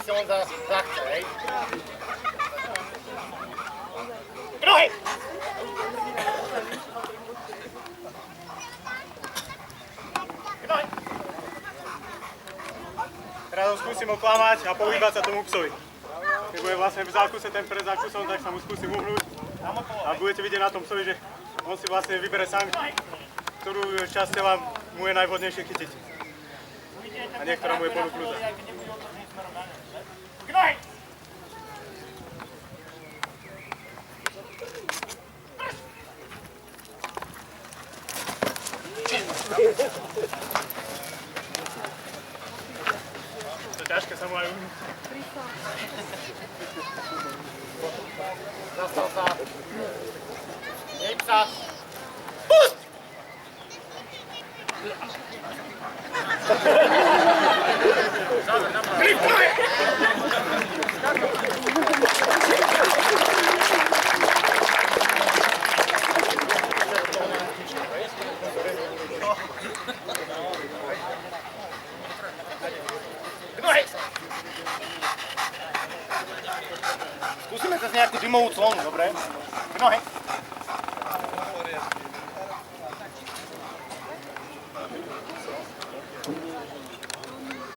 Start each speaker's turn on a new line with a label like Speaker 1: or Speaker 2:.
Speaker 1: si on zachce, hej. K nohy! K nohy!
Speaker 2: Teraz ho skúsim oklamať a pohybať sa tomu psovi. Keď bude vlastne v zákuse ten pred zákusom, tak sa mu skúsim uhnúť. A budete vidieť na tom psovi, že on si vlastne vybere sám, ktorú časť tela mu je najvhodnejšie chytiť. A niektorá mu je ponúknutá.
Speaker 1: K nohy!
Speaker 2: To je ťažké sa mu aj uhnúť.
Speaker 1: Zastal sa. Jej psa. Pust! Pripaj! Skúsime cez nejakú dymovú clonu, dobre? K nohe.